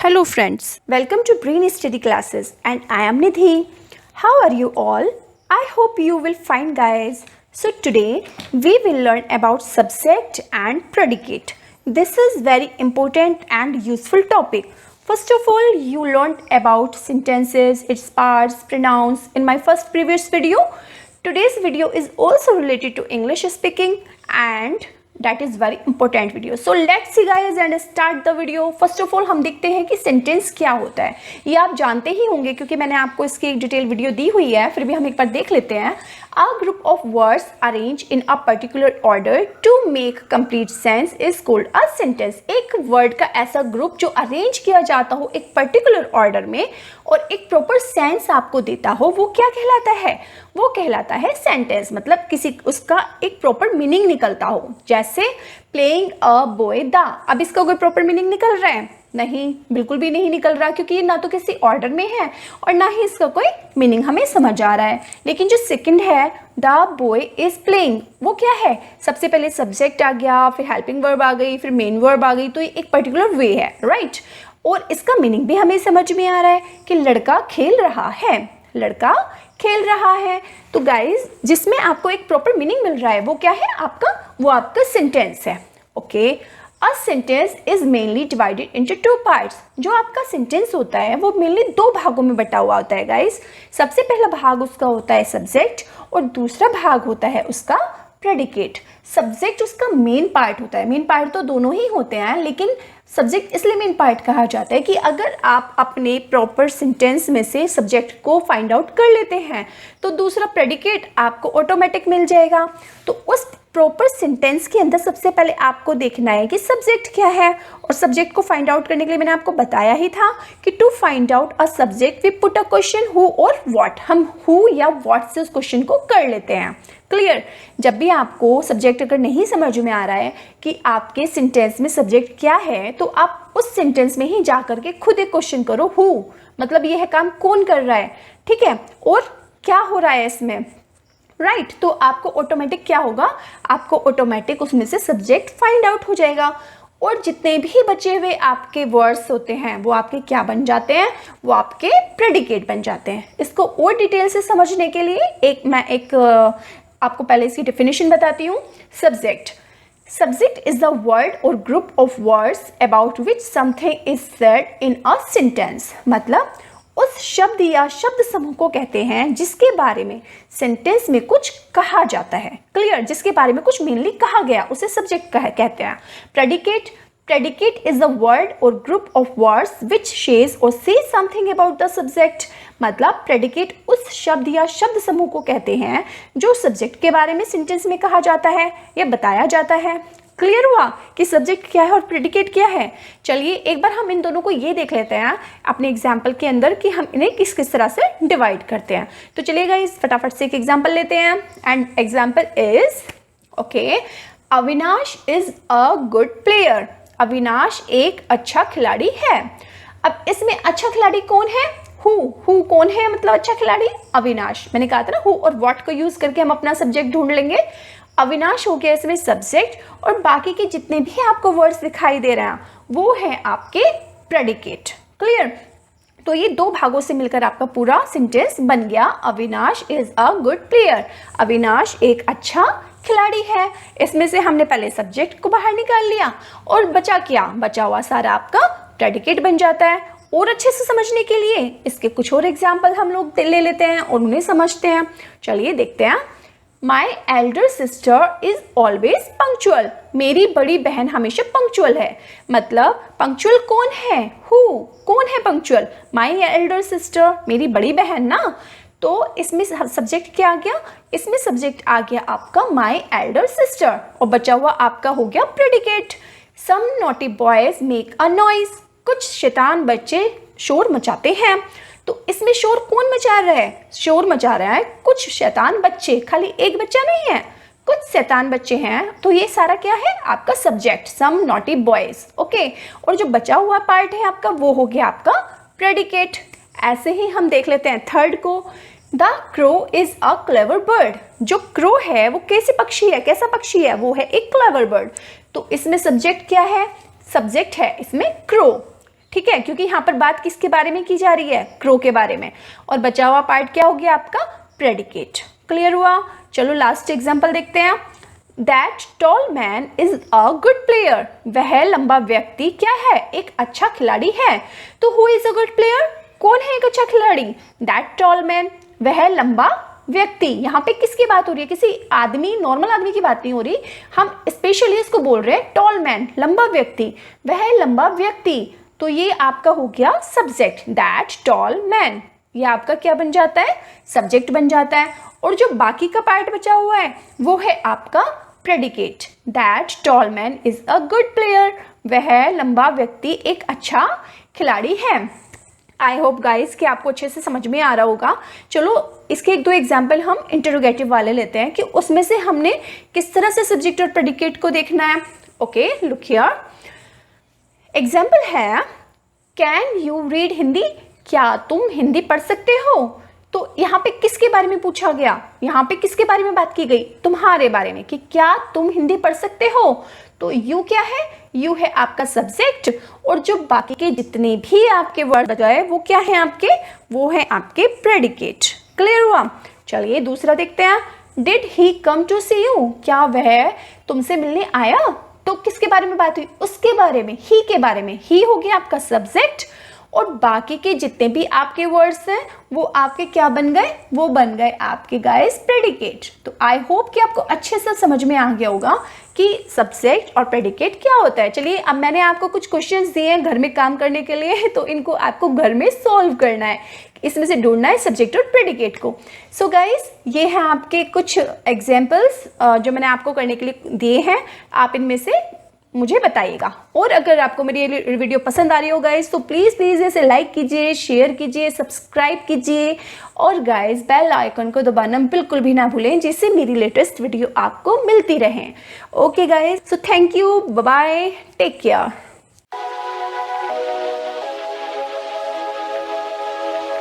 Hello friends, welcome to Brain Study Classes and I am Nidhi. How are you all? I hope you will fine guys. So today we will learn about subject and predicate. This is very important and useful topic. First of all, you learned about sentences, its parts, pronouns in my first previous video. Today's video is also related to English speaking and that is very important video. So let's see guys and start the video. First of all हम देखते हैं कि sentence क्या होता है. ये आप जानते ही होंगे क्योंकि मैंने आपको इसकी एक डिटेल वीडियो दी हुई है, फिर भी हम एक बार देख लेते हैं. A group of words arranged in a particular order to make complete sense is called a sentence. एक वर्ड का ऐसा ग्रुप जो अरेंज किया जाता हो एक पर्टिकुलर ऑर्डर में और एक प्रॉपर सेंस आपको देता हो, वो क्या कहलाता है? वो कहलाता है सेंटेंस. मतलब किसी उसका एक प्रॉपर मीनिंग निकलता हो. जैसे प्लेइंग अ बॉय द. अब इसका कोई प्रॉपर मीनिंग निकल रहा है? नहीं, बिल्कुल भी नहीं निकल रहा क्योंकि ये ना तो किसी ऑर्डर में है और ना ही इसका कोई मीनिंग हमें समझ आ रहा है. लेकिन जो सेकंड है द बॉय इज प्लेइंग, वो क्या है? सबसे पहले सब्जेक्ट आ गया, फिर हेल्पिंग वर्ब आ गई, फिर मेन वर्ब आ गई, तो ये एक पर्टिकुलर वे है, राइट. और इसका मीनिंग भी हमें समझ में आ रहा है कि लड़का खेल रहा है, लड़का खेल रहा है. तो गाइज जिसमें आपको एक प्रॉपर मीनिंग मिल रहा है वो क्या है आपका? वो आपका सेंटेंस है. Okay, a sentence is mainly divided into two parts. जो आपका सेंटेंस होता है वो मेनली दो भागों में बटा हुआ होता है गाइज. सबसे पहला भाग उसका होता है सब्जेक्ट और दूसरा भाग होता है उसका प्रेडिकेट. सब्जेक्ट उसका मेन पार्ट होता है. मेन पार्ट तो दोनों ही होते हैं लेकिन सब्जेक्ट इसलिए मेन पार्ट कहा जाता है कि अगर आप अपने प्रॉपर सेंटेंस में से सब्जेक्ट को फाइंड आउट कर लेते हैं तो दूसरा प्रेडिकेट आपको ऑटोमेटिक मिल जाएगा. तो उस प्रॉपर सेंटेंस के अंदर सबसे पहले आपको देखना है कि सब्जेक्ट क्या है. और सब्जेक्ट को फाइंड आउट करने के लिए मैंने आपको बताया ही था कि to find out a subject we put a question who और व्हाट. हम हु या व्हाट से उस क्वेश्चन को कर लेते हैं. क्लियर. जब भी आपको सब्जेक्ट अगर नहीं समझ में आ रहा है कि आपके सेंटेंस में सब्जेक्ट क्या है तो आप उस सेंटेंस में ही जा करके खुद एक क्वेश्चन करो. हु मतलब ये है काम कौन कर रहा है, ठीक है, और क्या हो रहा है इसमें, राइट. तो आपको ऑटोमेटिक क्या होगा? आपको ऑटोमेटिक उसमें से सब्जेक्ट फाइंड आउट हो जाएगा. और जितने भी बचे हुए आपके वर्ड्स होते हैं वो आपके क्या बन जाते हैं? वो आपके प्रेडिकेट बन जाते हैं. इसको और डिटेल से समझने के लिए मैं आपको पहले इसकी डेफिनेशन बताती हूँ. सब्जेक्ट इज द वर्ड और group of words about which something is said in a sentence. मतलब उस शब्द या शब्द समूह को कहते हैं जिसके बारे में सेंटेंस में कुछ कहा जाता है. क्लियर. जिसके बारे में कुछ मेनली कहा गया उसे सब्जेक्ट कहते हैं. प्रेडिकेट इज द वर्ड और ग्रुप ऑफ वर्ड्स विच शेज और से समथिंग अबाउट द सब्जेक्ट. मतलब प्रेडिकेट उस शब्द या शब्द समूह को कहते हैं जो सब्जेक्ट के बारे में सेंटेंस में कहा जाता है या बताया जाता है. क्लियर हुआ कि सब्जेक्ट क्या है और प्रेडिकेट क्या है. चलिए एक बार हम इन दोनों को ये देख लेते हैं अपने एग्जाम्पल के अंदर कि हम इन्हें किस किस तरह से डिवाइड करते हैं. तो चलिए गाइस फटाफट से एक एग्जाम्पल लेते हैं. And example is okay, Avinash is a good player. Avinash एक अच्छा खिलाड़ी है. अब इसमें अच्छा खिलाड़ी कौन है? हु कौन है मतलब अच्छा खिलाड़ी? अविनाश. मैंने कहा था ना हु और व्हाट को यूज करके हम अपना सब्जेक्ट ढूंढ लेंगे. अविनाश हो गया इसमें सब्जेक्ट और बाकी के जितने भी आपको वर्ड्स दिखाई दे रहे हैं वो है आपके प्रेडिकेट. क्लियर. तो ये दो भागों से मिलकर आपका पूरा सेंटेंस बन गया. Avinash is a good player. Avinash एक अच्छा खिलाड़ी है. इसमें से हमने पहले सब्जेक्ट को बाहर निकाल लिया और बचा हुआ सारा आपका प्रेडिकेट बन जाता है. और अच्छे से समझने के लिए इसके कुछ और एग्जाम्पल हम लोग ले लेते हैं और उन्हें समझते हैं. चलिए देखते हैं. My elder sister is always punctual. मेरी बड़ी बहन हमेशा पंक्चुअल है. मतलब पंक्चुअल कौन है? हु. कौन है पंक्चुअल? माई एल्डर सिस्टर, मेरी बड़ी बहन ना. तो इसमें सब्जेक्ट क्या आ गया? इसमें सब्जेक्ट आ गया आपका माई एल्डर सिस्टर और बचा हुआ आपका हो गया predicate. Some naughty boys make a noise. कुछ शैतान बच्चे शोर मचाते हैं. तो इसमें शोर कौन मचा रहा है? शोर मचा रहा है कुछ शैतान बच्चे. खाली एक बच्चा नहीं है, कुछ शैतान बच्चे हैं. तो ये सारा क्या है? आपका सब्जेक्ट सम नॉटी बॉयज. ओके. और जो बचा हुआ पार्ट है आपका वो हो गया आपका प्रेडिकेट. ऐसे ही हम देख लेते हैं थर्ड को. The crow is a clever bird. जो क्रो है वो कैसा पक्षी है? वो है एक क्लेवर बर्ड. तो इसमें सब्जेक्ट क्या है? सब्जेक्ट है इसमें क्रो. ठीक है, क्योंकि यहाँ पर बात किसके बारे में की जा रही है, क्रो के बारे में, और बचा हुआ पार्ट क्या हो गया आपका, प्रेडिकेट। क्लियर हुआ। चलो लास्ट एग्जाम्पल देखते हैं। That tall man is a good player, वह लंबा व्यक्ति क्या है, एक अच्छा खिलाड़ी है। तो who is a good player, कौन है एक अच्छा खिलाड़ी, दैट टॉल मैन, वह लंबा व्यक्ति। यहाँ पे किसकी बात हो रही है, किसी आदमी, नॉर्मल आदमी की बात नहीं हो रही, हम स्पेशली इसको बोल रहे हैं टॉल मैन, लंबा व्यक्ति, वह लंबा व्यक्ति। तो ये आपका हो गया सब्जेक्ट, दैट टॉल मैन, ये आपका क्या बन जाता है, सब्जेक्ट बन जाता है। और जो बाकी का पार्ट बचा हुआ है वो है आपका predicate, that tall man is a good player, वह लंबा व्यक्ति एक अच्छा खिलाड़ी है। आई होप गाइज कि आपको अच्छे से समझ में आ रहा होगा। चलो इसके एक दो एग्जाम्पल हम इंटरोगेटिव वाले लेते हैं कि उसमें से हमने किस तरह से सब्जेक्ट और प्रेडिकेट को देखना है। Okay, look here. एग्जाम्पल है, कैन यू रीड हिंदी, क्या तुम हिंदी पढ़ सकते हो। तो यहाँ पे किसके बारे में पूछा गया, यहाँ पे किसके बारे में बात की गई, तुम्हारे बारे में, कि क्या तुम हिंदी पढ़ सकते हो। तो यू क्या है, यू है आपका सब्जेक्ट, और जो बाकी के जितने भी आपके वर्ड बजाए वो क्या है आपके, वो है आपके प्रेडिकेट। क्लियर हुआ। चलिए दूसरा देखते हैं। Did he come to see you, क्या वह तुमसे मिलने आया। तो किसके बारे में बात हुई, उसके बारे में, ही के बारे में। ही हो गया आपका सब्जेक्ट, और बाकी के जितने भी आपके वर्ड्स हैं वो आपके क्या बन गए, वो बन गए आपके गाइस प्रेडिकेट। तो आई होप कि आपको अच्छे से समझ में आ गया होगा कि सब्जेक्ट और प्रेडिकेट क्या होता है। चलिए अब मैंने आपको कुछ क्वेश्चंस दिए हैं घर में काम करने के लिए, तो इनको आपको घर में सॉल्व करना है, इसमें से ढूंढना है सब्जेक्ट और प्रेडिकेट को। सो गाइस ये हैं आपके कुछ एग्जाम्पल्स जो मैंने आपको करने के लिए दिए हैं, आप इनमें से मुझे बताइएगा। और अगर आपको मेरी ये वीडियो पसंद आ रही हो गाइस तो प्लीज़ इसे लाइक कीजिए, शेयर कीजिए, सब्सक्राइब कीजिए, और गाइस बेल आइकन को दबाना बिल्कुल भी ना भूलें, जिससे मेरी लेटेस्ट वीडियो आपको मिलती रहे। Okay guys, so thank you, bye bye, take care.